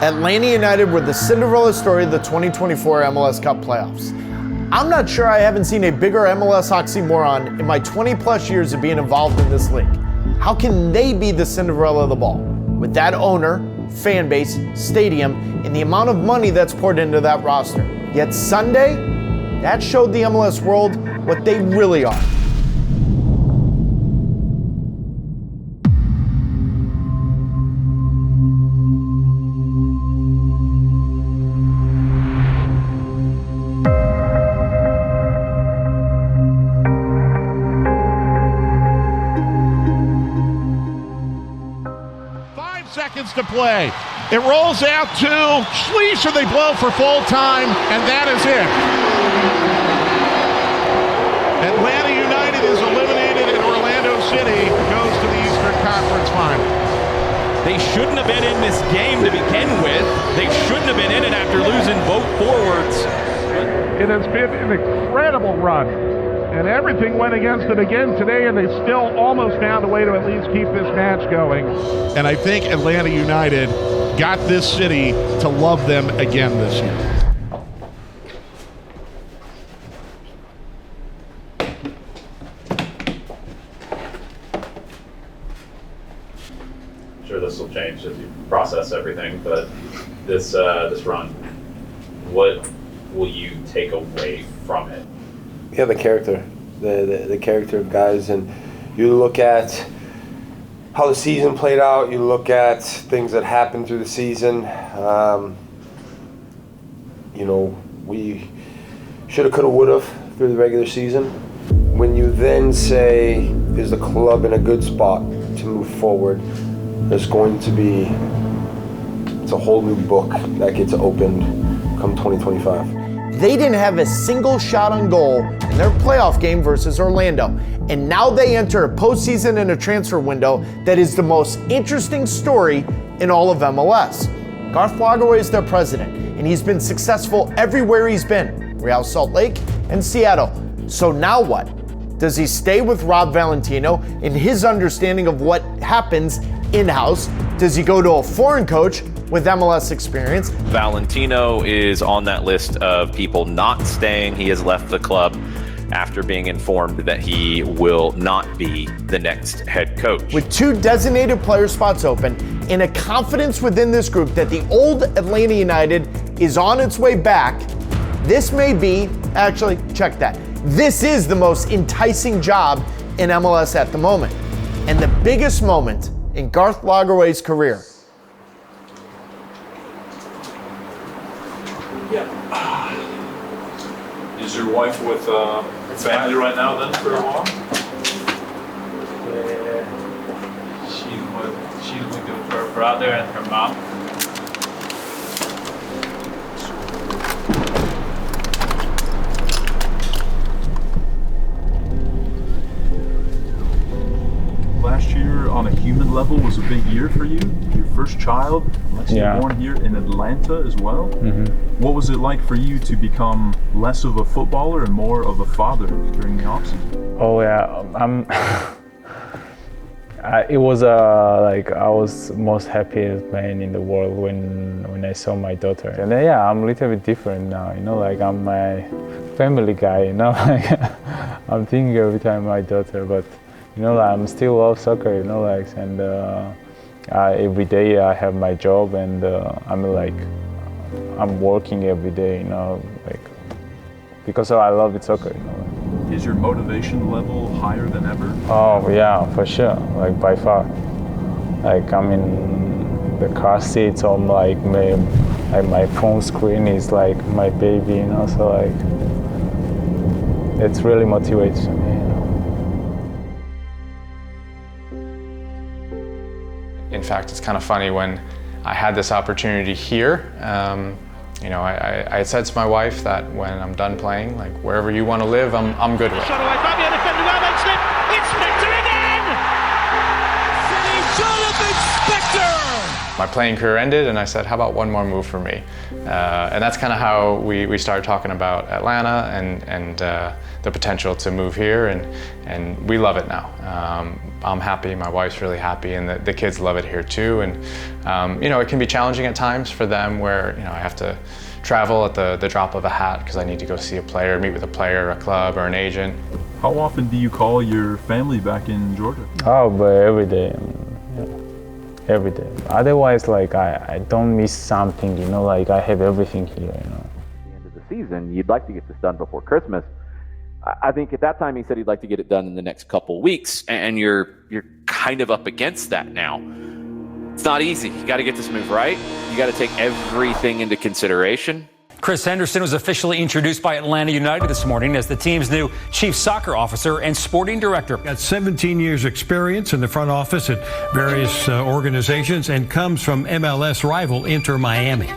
Atlanta United were the Cinderella story of the 2024 MLS Cup playoffs. I'm not sure I haven't seen a bigger MLS oxymoron in my 20 plus years of being involved in this league. How can they be the Cinderella of the ball? With that owner, fan base, stadium, and the amount of money that's poured into that roster. Yet Sunday, that showed the MLS world what they really are. To play. It rolls out to Schleicher. They blow for full time, and that is it. Atlanta United is eliminated, and Orlando City goes to the Eastern Conference Final. They shouldn't have been in this game to begin with. They shouldn't have been in it after losing both forwards. It has been an incredible run. And everything went against it again today, and they still almost found a way to at least keep this match going. And I think Atlanta United got this city to love them again this year. I'm sure this will change as you process everything, but this run, what will you take away from it? Yeah, the character, the character of guys, and you look at how the season played out. You look at things that happened through the season. We shoulda, coulda, woulda through the regular season. When you then say, is the club in a good spot to move forward? There's going to be, it's a whole new book that gets opened come 2025. They didn't have a single shot on goal in their playoff game versus Orlando. And now they enter a postseason and a transfer window that is the most interesting story in all of MLS. Garth Lagerwey is their president, and he's been successful everywhere he's been, Real Salt Lake and Seattle. So now what? Does he stay with Rob Valentino in his understanding of what happens in-house? Does he go to a foreign coach with MLS experience? Valentino is on that list of people not staying. He has left the club after being informed that he will not be the next head coach. With 2 designated player spots open and a confidence within this group that the old Atlanta United is on its way back, this may be, actually, check that. This is the most enticing job in MLS at the moment, and the biggest moment in Garth Lagerwey's career. Yeah. Is your wife with family right now then for a while? She's with her brother and her mom. Last year, on a human level, was a big year for you. Your first child, you were born here in Atlanta as well. Mm-hmm. What was it like for you to become less of a footballer and more of a father during the offseason? Oh yeah, it was I was most happiest man in the world when I saw my daughter. And then, I'm a little bit different now. I'm my family guy. I'm thinking every time my daughter, but. I'm still love soccer, and every day I have my job, and I'm working every day, because I love it soccer, Is your motivation level higher than ever? Oh yeah, for sure, by far. I'm in the car seat, so my phone screen is like my baby, so it's really motivates me. In fact, it's kind of funny when I had this opportunity here. I said to my wife that when I'm done playing, wherever you want to live, I'm good with. Shot away, Fabio defended well, then slip. It's Spector again! City Jonathan Spector! my playing career ended, and I said, how about one more move for me? And that's kind of how we started talking about Atlanta and the potential to move here, and we love it now. I'm happy, my wife's really happy, and the kids love it here too. And you know, it can be challenging at times for them where, you know, I have to travel at the drop of a hat because I need to go see a player, meet with a player, a club, or an agent. How often do you call your family back in Georgia? Oh, but every day. Every day. Otherwise, like, I don't miss something, you know, like I have everything here, you know. At the end of the season, you'd like to get this done before Christmas. I think at that time he said he'd like to get it done in the next couple weeks, and you're kind of up against that now. It's not easy. You got to get this move right. You got to take everything into consideration. Chris Henderson was officially introduced by Atlanta United this morning as the team's new chief soccer officer and sporting director. Got 17 years experience in the front office at various organizations and comes from MLS rival Inter Miami.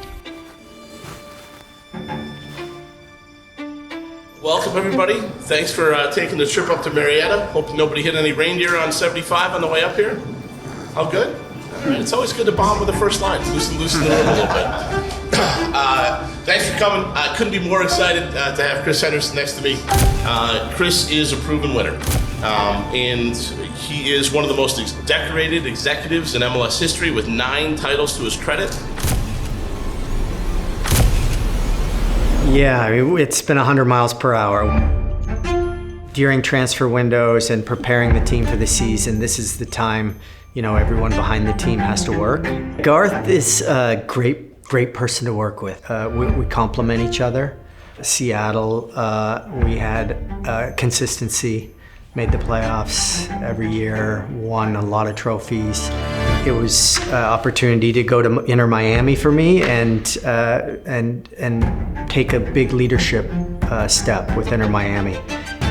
Welcome, everybody. Thanks for taking the trip up to Marietta. Hope nobody hit any reindeer on 75 on the way up here. All good? All right. It's always good to bond with the first line. Loosen the room a little bit. Thanks for coming. I couldn't be more excited to have Chris Henderson next to me. Chris is a proven winner. And he is one of the most decorated executives in MLS history with 9 titles to his credit. Yeah, I mean, it's been 100 miles per hour. During transfer windows and preparing the team for the season, this is the time, you know, everyone behind the team has to work. Garth is a great person to work with. We complement each other. Seattle, we had consistency, made the playoffs every year, won a lot of trophies. It was an opportunity to go to Inter Miami for me and take a big leadership step with Inter Miami.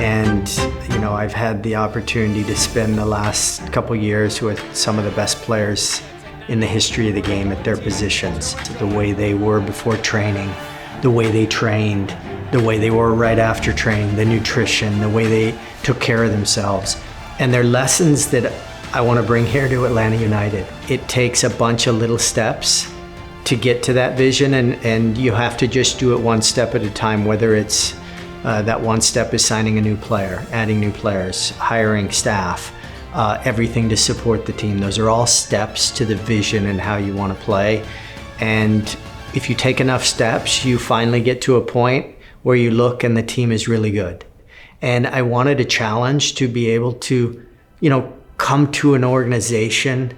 And you know, I've had the opportunity to spend the last couple years with some of the best players in the history of the game at their positions. The way they were before training, the way they trained, the way they were right after training, the nutrition, the way they took care of themselves. And they're lessons that I want to bring here to Atlanta United. It takes a bunch of little steps to get to that vision, and you have to just do it one step at a time, whether it's that one step is signing a new player, adding new players, hiring staff, everything to support the team. Those are all steps to the vision and how you want to play. And if you take enough steps, you finally get to a point where you look and the team is really good. And I wanted a challenge to be able to, you know, come to an organization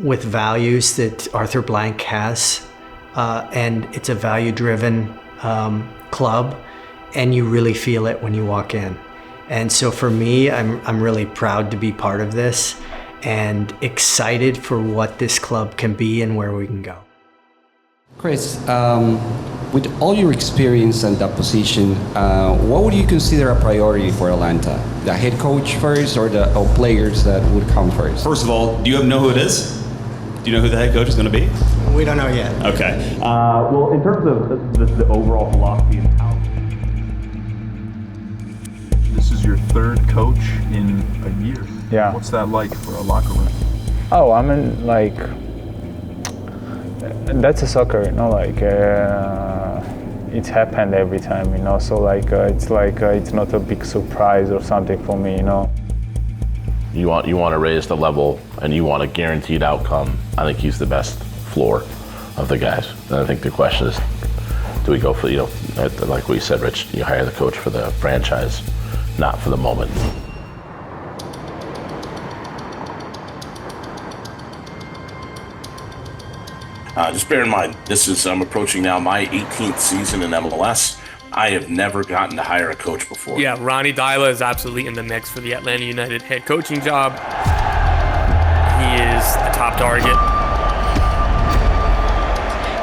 with values that Arthur Blank has, and it's a value-driven club, and you really feel it when you walk in. And so for me, I'm really proud to be part of this and excited for what this club can be and where we can go. Chris, with all your experience in that position, what would you consider a priority for Atlanta? The head coach first, or the players that would come first? First of all, do you know who it is? Do you know who the head coach is going to be? We don't know yet. Okay. Well, in terms of the overall philosophy and how... This is your third coach in a year. Yeah. What's that like for a locker room? Oh, I mean, like, that's a soccer, you know, like, it's happened every time, you know, so like, it's not a big surprise or something for me, you know. You want to raise the level and you want a guaranteed outcome. I think he's the best floor of the guys. And I think the question is, do we go for, you know, like we said, Rich, you hire the coach for the franchise, not for the moment. Just bear in mind, I'm approaching now my 18th season in MLS. I have never gotten to hire a coach before. Yeah, Ronny Deila is absolutely in the mix for the Atlanta United head coaching job. He is the top target.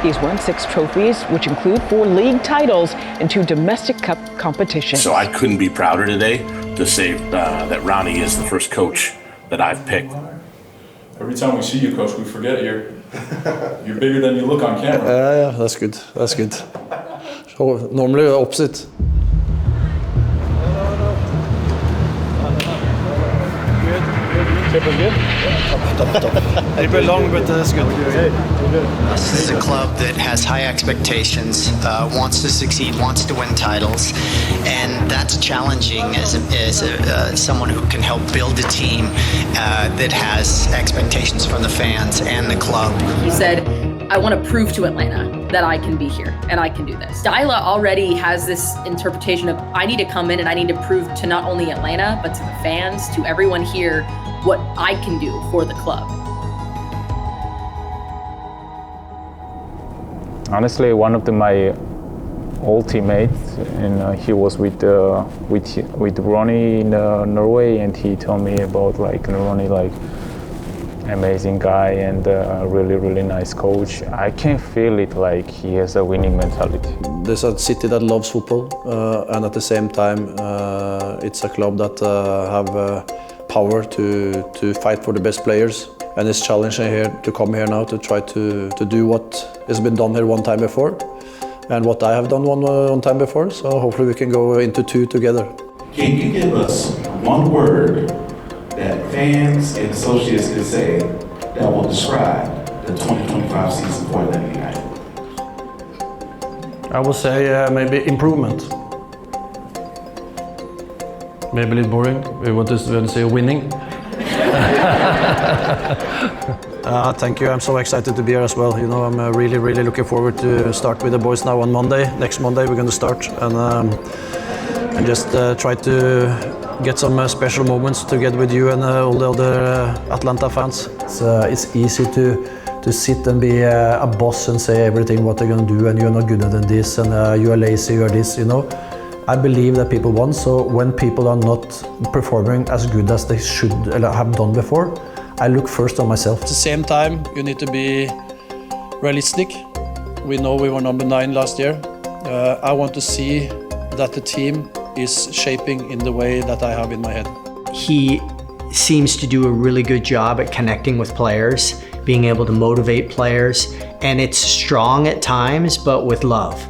He's won 6 trophies, which include 4 league titles and 2 domestic cup competitions. So I couldn't be prouder today to say that Ronny is the first coach that I've picked. Every time we see you, Coach, we forget you're bigger than you look on camera. Yeah, that's good. That's good. So normally opposite. Tip is good? Tough. A bit long, but that's good. This is a club that has high expectations, wants to succeed, wants to win titles, and that's challenging as someone who can help build a team that has expectations from the fans and the club. He said, I want to prove to Atlanta that I can be here and I can do this. Deila already has this interpretation of I need to come in and I need to prove to not only Atlanta, but to the fans, to everyone here, what I can do for the club. Honestly, one of my old teammates, and he was with Ronny in Norway, and he told me about Ronny, amazing guy and a really nice coach. I can feel it like he has a winning mentality. There's a city that loves football, and at the same time, it's a club that have power to fight for the best players. And it's challenging here to come here now to try to do what has been done here one time before, and what I have done one time before. So hopefully we can go into two together. Can you give us one word that fans and associates can say that will describe the 2025 season for Atlanta United? I would say maybe improvement. Maybe a little boring. We want to say winning. Thank you. I'm so excited to be here as well. You know, I'm really looking forward to start with the boys now on Monday. Next Monday we're going to start and just try to get some special moments together with you and all the other Atlanta fans. It's easy to sit and be a boss and say everything what they're going to do, and you're not good at this, and you are lazy, you are this, you know. I believe that people want, so when people are not performing as good as they should have done before, I look first on myself. At the same time, you need to be realistic. We know we were number 9 last year. I want to see that the team is shaping in the way that I have in my head. He seems to do a really good job at connecting with players, being able to motivate players, and it's strong at times, but with love.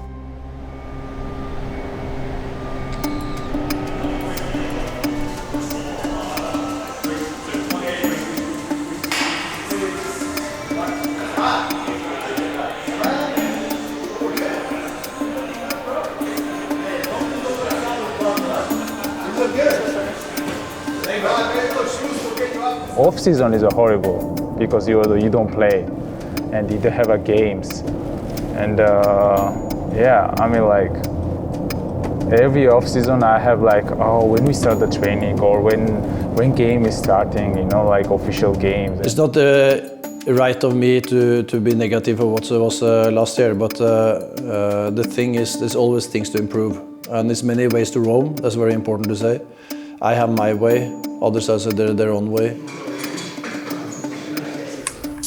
Off season is horrible because you don't play and you don't have games, and I mean every off season I have when we start the training or when game is starting, you know, official games. It's not right of me to be negative of what was last year, but the thing is there's always things to improve, and there's many ways to roam. That's very important to say. I have my way, others have their own way.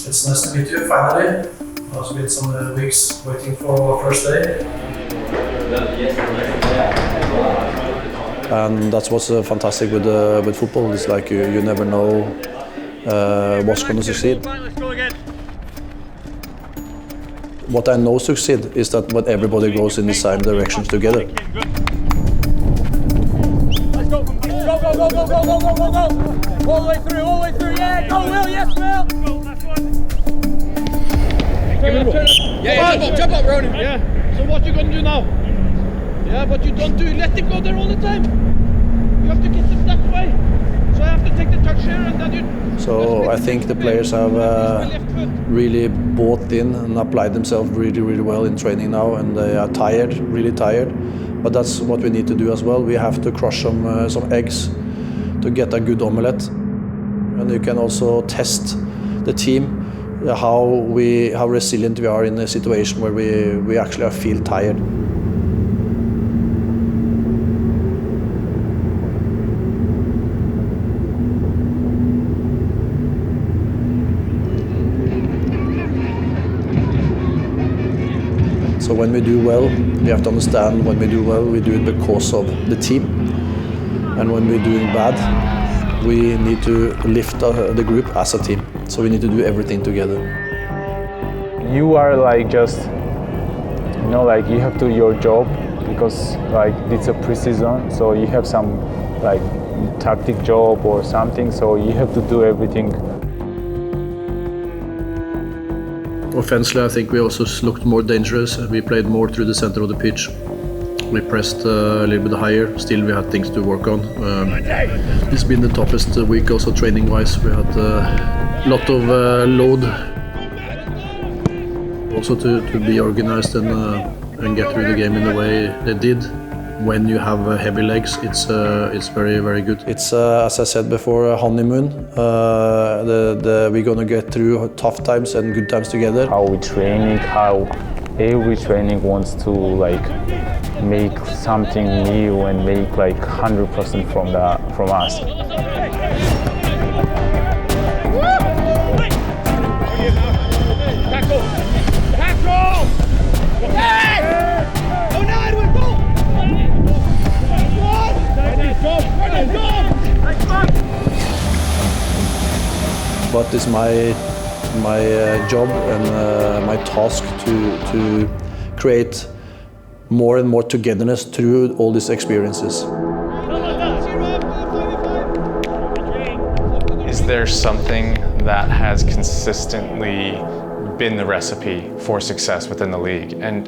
It's nice to meet you finally. It's been some weeks waiting for our first day. And that's what's fantastic with football. It's like you never know what's going to succeed. What I know succeed is that when everybody goes in the same directions together. Go! All the way through, yeah! Go, Will, yes, Will! Yeah, jump up, Ronny. Yeah. So what you gonna do now? Yeah, but you don't let him go there all the time. You have to get him that way. So I have to take the touch here and then you... So I think the players have really bought in and applied themselves really well in training now, and they are tired, really tired. But that's what we need to do as well. We have to crush some eggs to get a good omelette. And you can also test the team, how resilient we are in a situation where we actually feel tired. So when we do well, we have to understand when we do well, we do it because of the team. And when we're doing bad, we need to lift the group as a team. So we need to do everything together. You are just, you know, you have to do your job because it's a preseason, so you have some tactic job or something, so you have to do everything. Offensively, I think we also looked more dangerous. We played more through the center of the pitch. We pressed a little bit higher. Still, we had things to work on. It's been the toughest week also training-wise. We had a lot of load. Also to be organized and get through the game in the way they did. When you have heavy legs, it's very, very good. It's, as I said before, a honeymoon. We're gonna get through tough times and good times together. How we training, how every training wants to like make something new and make like 100% from us. But it's my job and my task to create more and more togetherness through all these experiences. Is there something that has consistently been the recipe for success within the league? And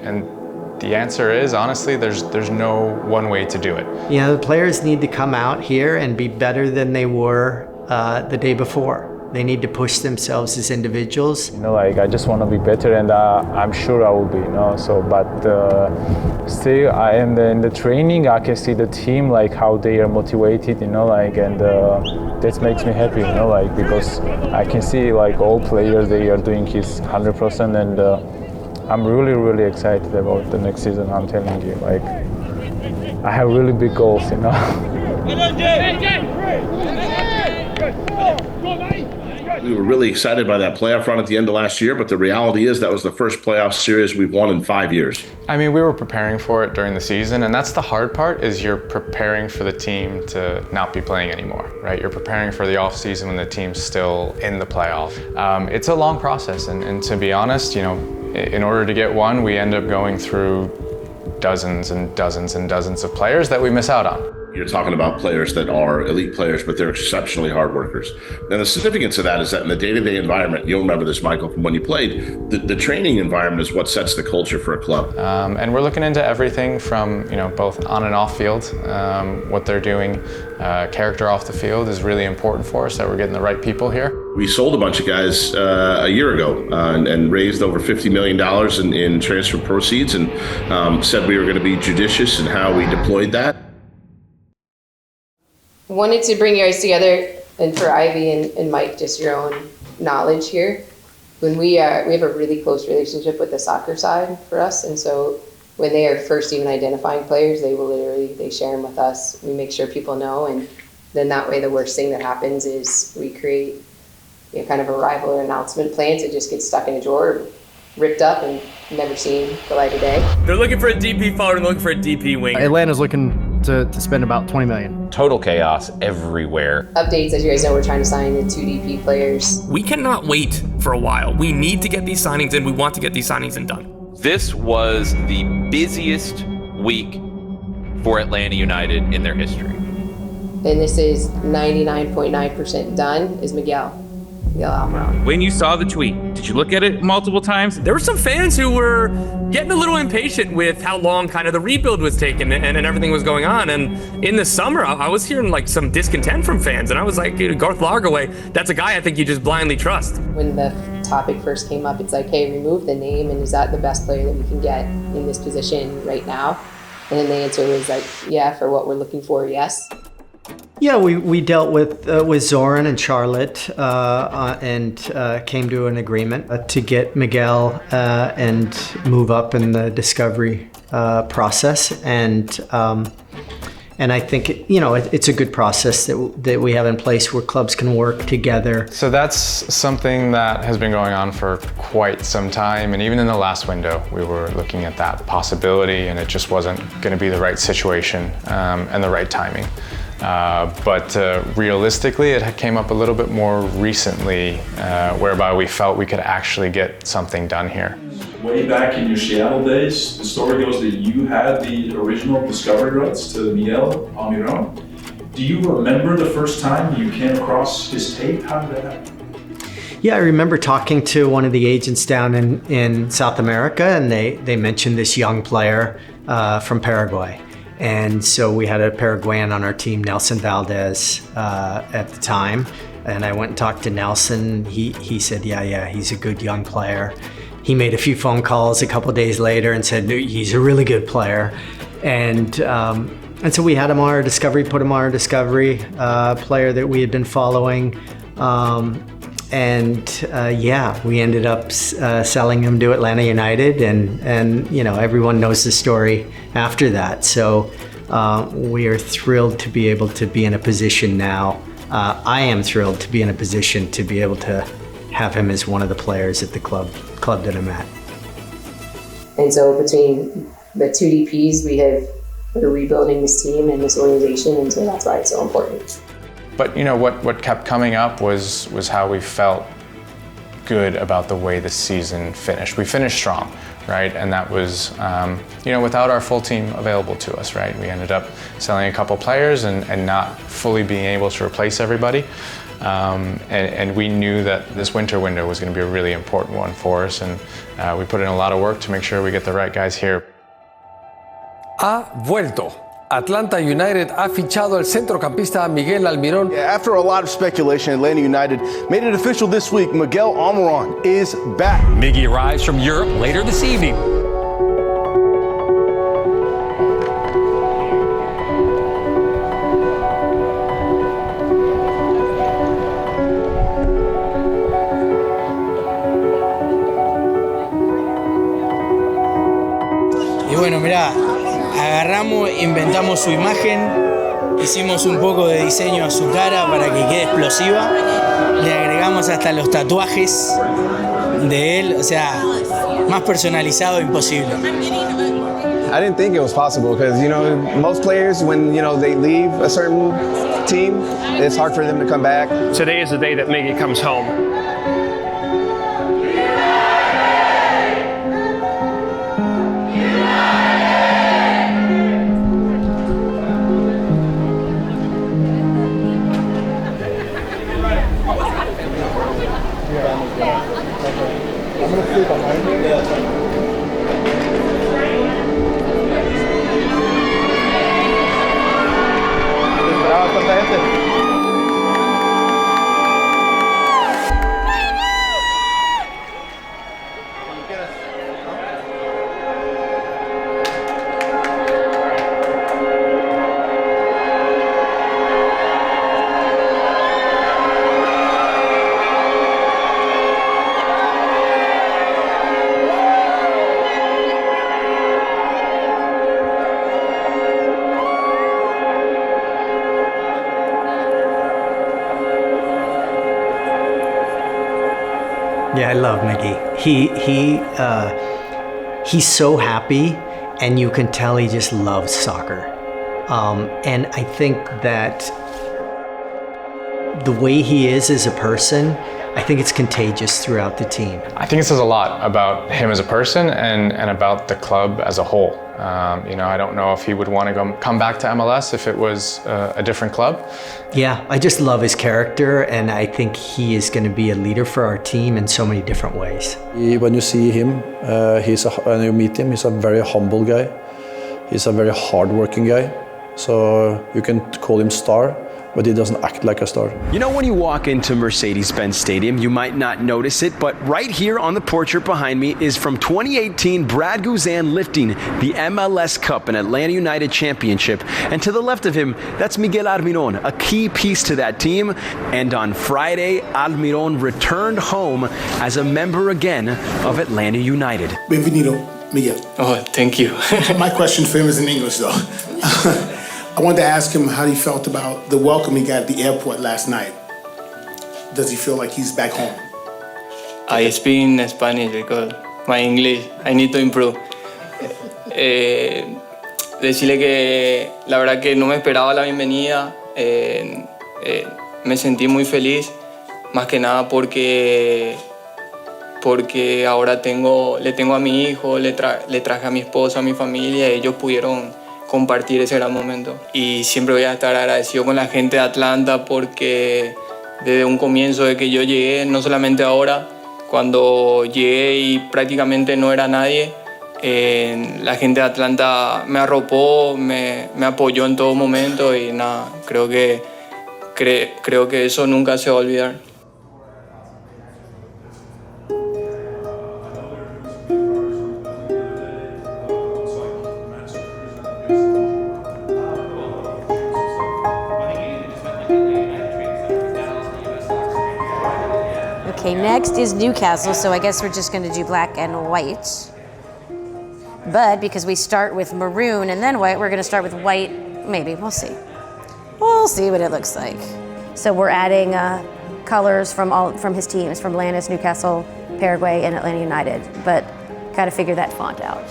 the answer is, honestly, there's no one way to do it. You know, the players need to come out here and be better than they were the day before. They need to push themselves as individuals. You know, like I just want to be better, and I'm sure I will be. You know, so but still, I am in the training. I can see the team, like how they are motivated. You know, like and that makes me happy. You know, like because I can see like all players they are doing his 100%, and I'm really excited about the next season. I'm telling you, like I have really big goals. You know. We were really excited by that playoff run at the end of last year, but the reality is that was the first playoff series we've won in 5 years. I mean, we were preparing for it during the season, and that's the hard part, is you're preparing for the team to not be playing anymore, right? You're preparing for the off season when the team's still in the playoff. It's a long process, and to be honest, you know, in order to get one, we end up going through dozens and dozens and dozens of players that we miss out on. You're talking about players that are elite players, but they're exceptionally hard workers. And the significance of that is that in the day-to-day environment, you'll remember this, Michael, from when you played, the training environment is what sets the culture for a club. And we're looking into everything from, you know, both on and off field, what they're doing. Character off the field is really important for us, that we're getting the right people here. We sold a bunch of guys a year ago and raised over $50 million in transfer proceeds and said we were going to be judicious in how we deployed that. Wanted to bring you guys together, and for Ivy and Mike, just your own knowledge here. When we have a really close relationship with the soccer side for us, and so when they are first even identifying players, they will they share them with us. We make sure people know, and then that way the worst thing that happens is we create kind of a rival or announcement plan to just get stuck in a drawer, ripped up, and never seen the light of day. They're looking for a DP forward and looking for a DP winger. Atlanta's looking to spend about $20 million. Total chaos everywhere. Updates, as you guys know, we're trying to sign the 2 DP players. We cannot wait for a while. We need to get these signings in. We want to get these signings in done. This was the busiest week for Atlanta United in their history. And this is 99.9% done, is Miguel Almirón. When you saw the tweet, did you look at it multiple times? There were some fans who were getting a little impatient with how long kind of the rebuild was taking and everything was going on. And in the summer, I was hearing like some discontent from fans. And I was like, Garth Lagerway, that's a guy I think you just blindly trust. When the topic first came up, it's like, hey, remove the name, and is that the best player that we can get in this position right now? And then the answer was like, yeah, for what we're looking for, yes. Yeah, we dealt with Zoran and Charlotte and came to an agreement to get Miguel and move up in the discovery process, and I think it's a good process that we have in place where clubs can work together. So that's something that has been going on for quite some time, and even in the last window we were looking at that possibility, and it just wasn't going to be the right situation and the right timing. But realistically, it came up a little bit more recently, whereby we felt we could actually get something done here. Way back in your Seattle days, the story goes that you had the original discovery rights to Miguel Almirón. Do you remember the first time you came across his tape? How did that happen? Yeah, I remember talking to one of the agents down in South America, and they mentioned this young player from Paraguay. And so we had a Paraguayan on our team, Nelson Valdez, at the time. And I went and talked to Nelson. He said, yeah, he's a good young player. He made a few phone calls a couple days later and said, he's a really good player. And so we had him on our Discovery, put him on our Discovery, player that we had been following. We ended up selling him to Atlanta United, and everyone knows the story after that. So we are thrilled to be able to be in a position now. I am thrilled to be in a position to be able to have him as one of the players at the club that I'm at. And so between the two DPs, we're rebuilding this team and this organization, and so that's why it's so important. But what kept coming up was how we felt good about the way the season finished. We finished strong, right? And that was, without our full team available to us, right? We ended up selling a couple players and not fully being able to replace everybody. And we knew that this winter window was going to be a really important one for us, and we put in a lot of work to make sure we get the right guys here. Ha vuelto. Atlanta United ha fichado al centrocampista Miguel Almirón. Yeah, after a lot of speculation, Atlanta United made it official this week. Miguel Almirón is back. Miggy arrives from Europe later this evening. Y bueno, mirá, agarramos, inventamos su imagen, hicimos un poco de diseño a su cara para que quede explosiva, le agregamos hasta los tatuajes de él, o sea, más personalizado imposible. I didn't think it was possible because, most players, when, they leave a certain team, it's hard for them to come back. Today is the day that Miggy comes home. Yeah, I love Miggy. He's so happy, and you can tell he just loves soccer. And I think that the way he is as a person, I think it's contagious throughout the team. I think it says a lot about him as a person and about the club as a whole. I don't know if he would want to come back to MLS if it was a different club. Yeah, I just love his character, and I think he is going to be a leader for our team in so many different ways. When you see him, when you meet him, he's a very humble guy. He's a very hard-working guy. So you can call him star, but he doesn't act like a star. When you walk into Mercedes-Benz Stadium, you might not notice it, but right here on the portrait behind me is from 2018 Brad Guzan lifting the MLS Cup and Atlanta United Championship. And to the left of him, that's Miguel Almirón, a key piece to that team. And on Friday, Almirón returned home as a member again of Atlanta United. Bienvenido, Miguel. Oh, thank you. My question for him is in English, though. I wanted to ask him how he felt about the welcome he got at the airport last night. Does he feel like he's back home? I speak in Spanish because my English, I need to improve. Decirle que la verdad que no me esperaba la bienvenida. Me sentí muy feliz, más que nada porque ahora le tengo a mi hijo, le traje a mi esposa, a mi familia, ellos pudieron compartir ese gran momento. Y siempre voy a estar agradecido con la gente de Atlanta porque desde un comienzo de que yo llegué, no solamente ahora, cuando llegué y prácticamente no era nadie. La gente de Atlanta me arropó, me apoyó en todo momento y nada, creo que eso nunca se va a olvidar. Okay, next is Newcastle, so I guess we're just going to do black and white. But because we start with maroon and then white, we're going to start with white. Maybe, we'll see. We'll see what it looks like. So we're adding colors from his teams, from Lannis, Newcastle, Paraguay, and Atlanta United. But got to figure that font out.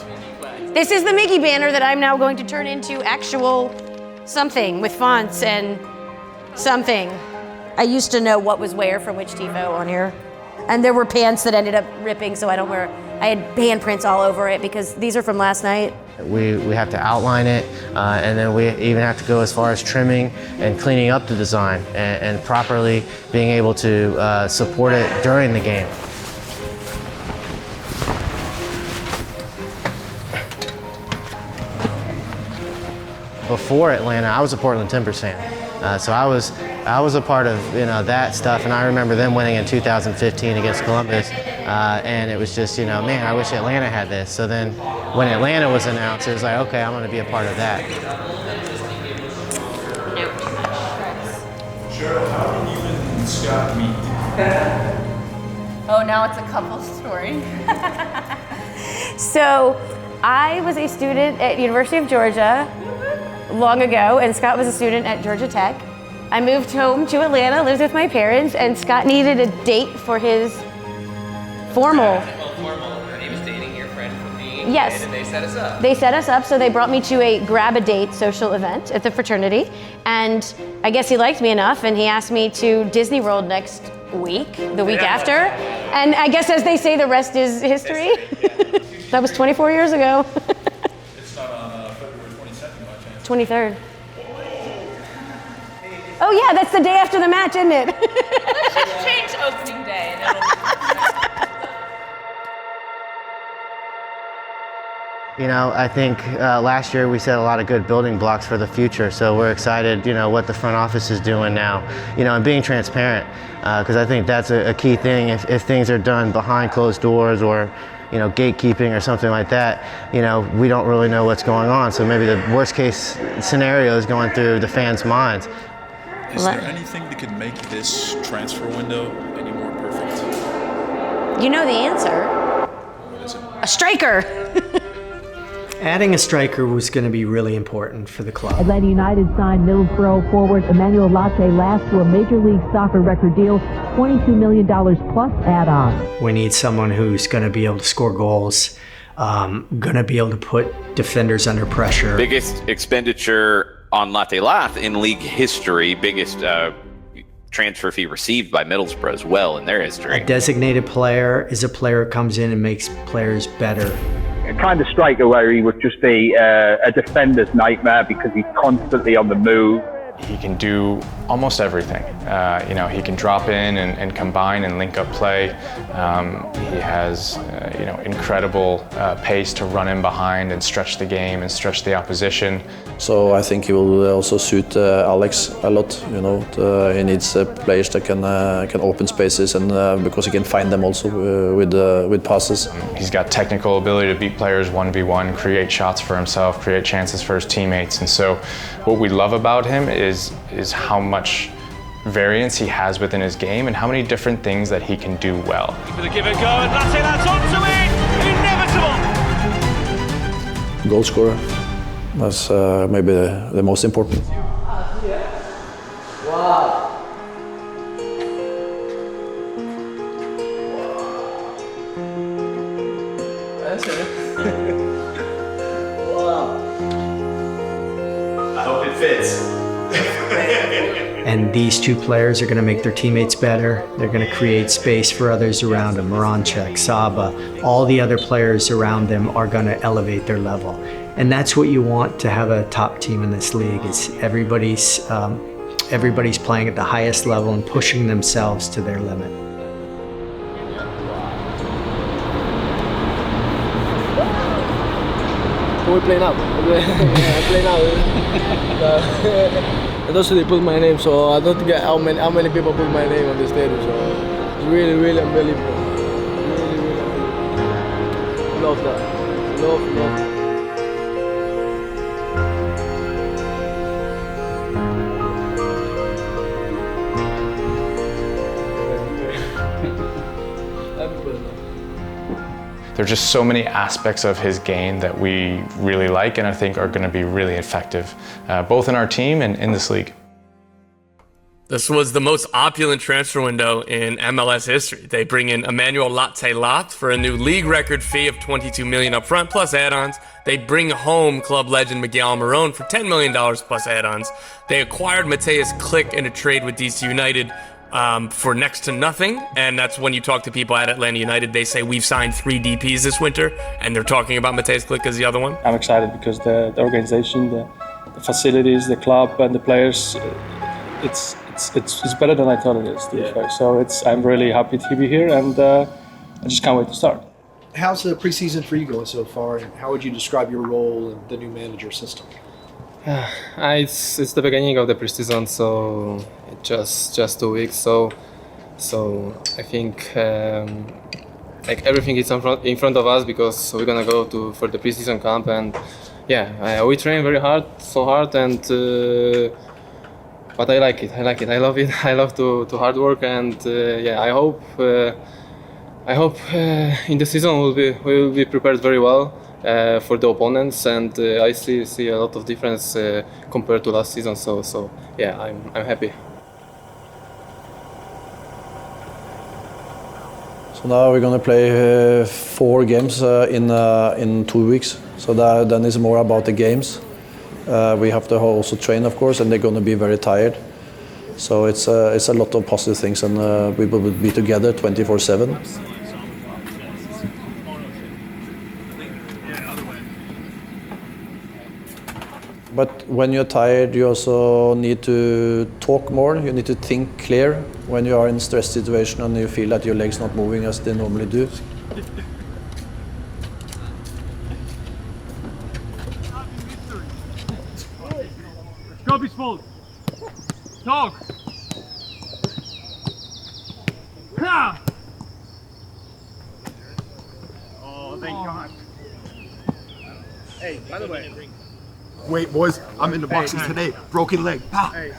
This is the Mickey banner that I'm now going to turn into actual something with fonts and something. I used to know what was where from which TIFO on here. And there were pants that ended up ripping, so I had handprints all over it because these are from last night. We have to outline it, and then we even have to go as far as trimming and cleaning up the design and properly being able to support it during the game. Before Atlanta, I was a Portland Timbers fan. So I was a part of that stuff, and I remember them winning in 2015 against Columbus, and it was just man, I wish Atlanta had this. So then when Atlanta was announced, it was like, okay, I'm going to be a part of that. Cheryl, how did you and Scott meet? Oh, now it's a couple story. So I was a student at University of Georgia long ago, and Scott was a student at Georgia Tech. I moved home to Atlanta, lived with my parents, and Scott needed a date for his formal. And he was dating your friend from me. Yes. And they set us up. They set us up, so they brought me to a grab a date social event at the fraternity, and I guess he liked me enough, and he asked me to Disney World next week, the week after, and I guess as they say, the rest is history. That was 24 years ago. It's not on February 22nd by chance. 23rd. Oh yeah, that's the day after the match, isn't it? Let's just change opening day and it'll I think last year we set a lot of good building blocks for the future, so we're excited, what the front office is doing now, and being transparent, because I think that's a key thing. If things are done behind closed doors or gatekeeping or something like that, we don't really know what's going on. So maybe the worst case scenario is going through the fans' minds. Is there anything that could make this transfer window any more perfect? You know the answer. What is it? A striker. Adding a striker was going to be really important for the club. Atlanta United signed Middlesbrough forward Emmanuel Latte last to a Major League Soccer record deal, $22 million plus add-on. We need someone who's going to be able to score goals, going to be able to put defenders under pressure. Biggest expenditure on Latte Lath in league history, biggest transfer fee received by Middlesbrough as well in their history. A designated player is a player who comes in and makes players better. A kind of striker where he would just be a defender's nightmare because he's constantly on the move. He can do almost everything. He can drop in and combine and link up play. He has, incredible pace to run in behind and stretch the game and stretch the opposition. So I think he will also suit Alex a lot. He needs players that can open spaces and because he can find them also with passes. He's got technical ability to beat players 1v1, create shots for himself, create chances for his teammates. And so what we love about him is how much variance he has within his game and how many different things that he can do well. For the give and go, and that's onto it! Inevitable! Goal scorer. That's maybe the most important. Wow. That's it. Wow. I hope it fits. And these two players are going to make their teammates better. They're going to create space for others around them. Moranchek, Saba, all the other players around them are going to elevate their level. And that's what you want to have a top team in this league, is everybody's everybody's playing at the highest level and pushing themselves to their limit. We play now. I play now. And also they put my name, so I don't get how many people put my name on the stadium. So it's really, really unbelievable. Really, really unbelievable. Love that. Love. There are just so many aspects of his game that we really like and I think are going to be really effective, both in our team and in this league. This was the most opulent transfer window in MLS history. They bring in Emmanuel Latte-Lat for a new league record fee of $22 million up front plus add-ons. They bring home club legend Miguel Almirón for $10 million plus add-ons. They acquired Mateus Klick in a trade with DC United for next to nothing, and that's when you talk to people at Atlanta United, they say we've signed 3 DPs this winter, and they're talking about Mateus Klick as the other one. I'm excited because the organization, the facilities, the club, and the players, it's better than I thought it is, to be fair. So I'm really happy to be here, and I just can't wait to start. How's the preseason for you going so far, and how would you describe your role in the new manager system? It's the beginning of the preseason, so it's just 2 weeks. So I think like everything is in front of us because we're gonna go for the preseason camp, and we train very hard, and but I like it. I love it. I love to hard work, and I hope in the season we will be prepared very well. For the opponents, and I see a lot of difference compared to last season. So I'm happy. So now we're gonna play 4 games in 2 weeks. So then it's more about the games. We have to also train, of course, and they're gonna be very tired. So it's a lot of positive things, and we will be together 24/7. But when you're tired, you also need to talk more. You need to think clear when you are in a stress situation and you feel that your legs not moving as they normally do. Go be small. Dog. Oh, thank God. Hey, by the way. Wait, boys, I'm in the boxes today. Broken leg. Pow. Hey.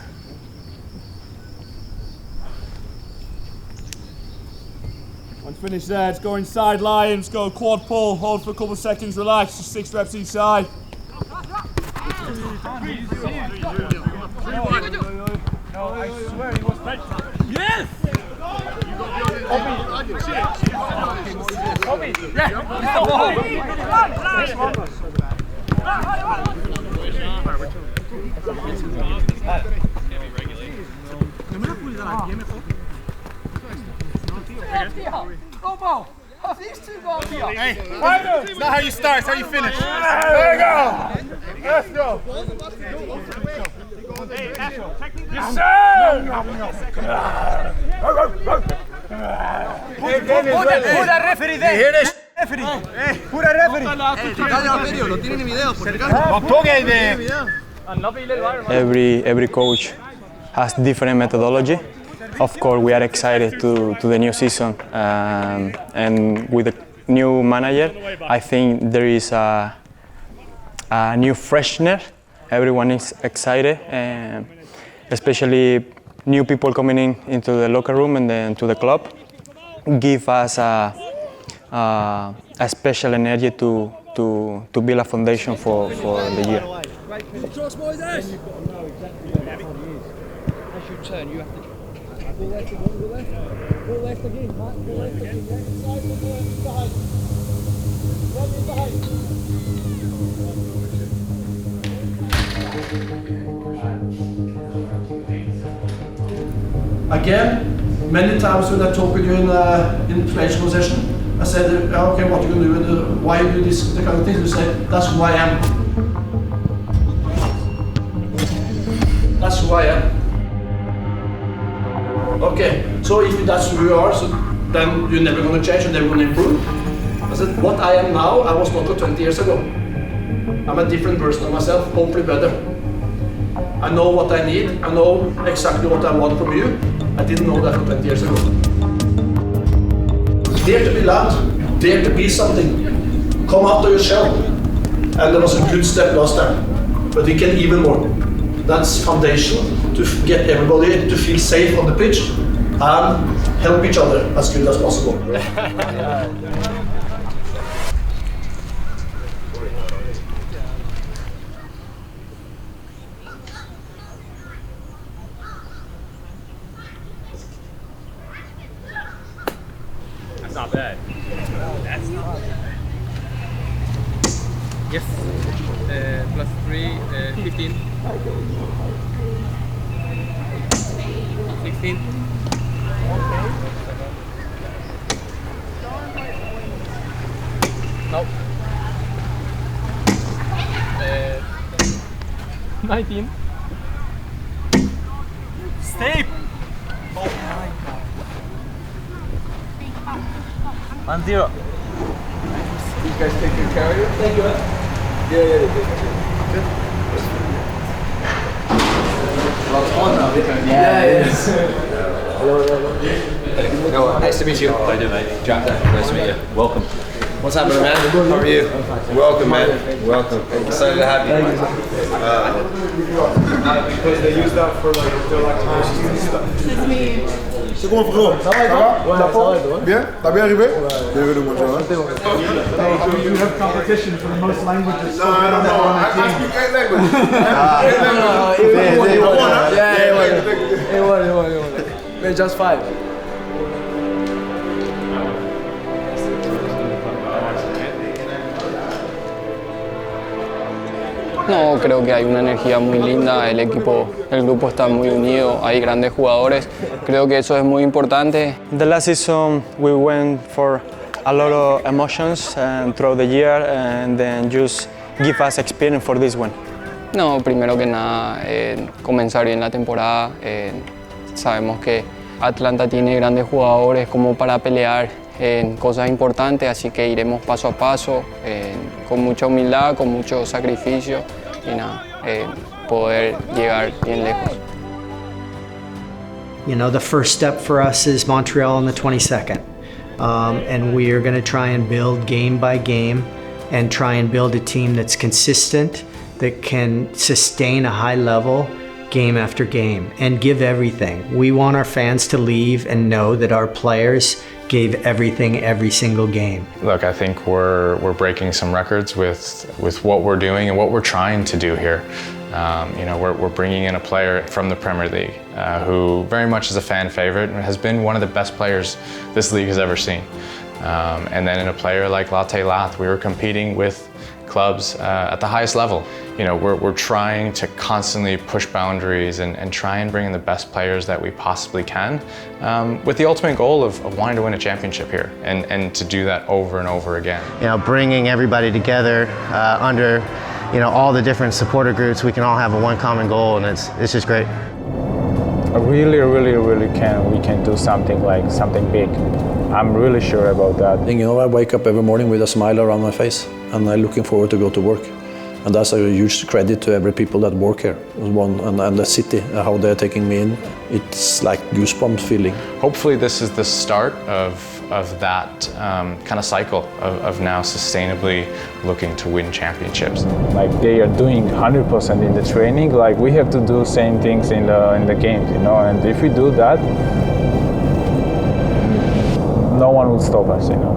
Once finished there, let's go inside Lions, go quad pull, hold for a couple of seconds, relax, just 6 reps each side. No, I swear he was bench. Yes! Obi, Hey, it's not how you start, it's how you finish. There you go. Let's go. Yes, sir. Put that referee there. You hear this? Referee. Put a referee. Every coach has different methodology. Of course, we are excited to the new season, and with the new manager, I think there is a new freshness. Everyone is excited, especially new people coming into the locker room and then to the club, give us a special energy to build a foundation for the year. Again, many times when I talk with you in playing session, I said, okay, what you can do and why you do this, the kind of things. You say, that's who I am. That's who I am. Okay, so if that's who you are, so then you're never going to change, you're never going to improve. I said, what I am now, I was not 20 years ago. I'm a different version of myself, hopefully better. I know what I need, I know exactly what I want from you. I didn't know that for 20 years ago. Dare to be loud, dare to be something. Come out of your shell. And there was a good step last time, but we can even more. That's foundational to get everybody to feel safe on the pitch and help each other as good as possible. That's not bad. That's not bad. Yes. Plus 3, 15. 16. Nope. 19. Steep! Oh my god. 1-0. These guys take good care of you? Thank you. Yeah, they do. Good. A lot of fun now, yeah, it is. Hello, nice to meet you. How you doing, mate? Jack, nice to meet you. Welcome. What's happening, man? How are you? Welcome, man. Welcome. Excited to have you. Because they use that for like their lactations and stuff. Nice to meet you. C'est comment, frérot? Ça va? Bien? T'as bien arrivé? Bienvenue, mon frère. You have competition for the most languages. No, I speak 8 languages. He won. We're just 5. No, creo que hay una energía muy linda, el grupo está muy unido, hay grandes jugadores, creo que eso es muy importante. The last season we went for a lot of emotions throughout the year and then just give us experience for this one. No, primero que nada, comenzar bien la temporada. Sabemos que Atlanta tiene grandes jugadores como para pelear en cosas importantes, así que iremos paso a paso, con mucha humildad, con mucho sacrificio y nada, poder llegar bien lejos. You know, the first step for us is Montreal on the 22nd. And we are going to try and build game by game and try and build a team that's consistent, that can sustain a high level game after game and give everything. We want our fans to leave and know that our players gave everything every single game. Look, I think we're breaking some records with what we're doing and what we're trying to do here. You know, we're bringing in a player from the Premier League who very much is a fan favorite and has been one of the best players this league has ever seen. And then in a player like Latte Lath, we were competing with clubs at the highest level. You know, we're trying to constantly push boundaries and try and bring in the best players that we possibly can, with the ultimate goal of wanting to win a championship here and to do that over and over again. You know, bringing everybody together under, you know, all the different supporter groups, we can all have one common goal, and it's just great. We can do something big. I'm really sure about that. You know, I wake up every morning with a smile around my face, and I'm looking forward to go to work. And that's a huge credit to every people that work here, and the city, how they're taking me in. It's like goosebumps feeling. Hopefully this is the start of that kind of cycle of now sustainably looking to win championships. Like they are doing 100% in the training, like we have to do same things in the games, you know, and if we do that, no one will stop us, you know.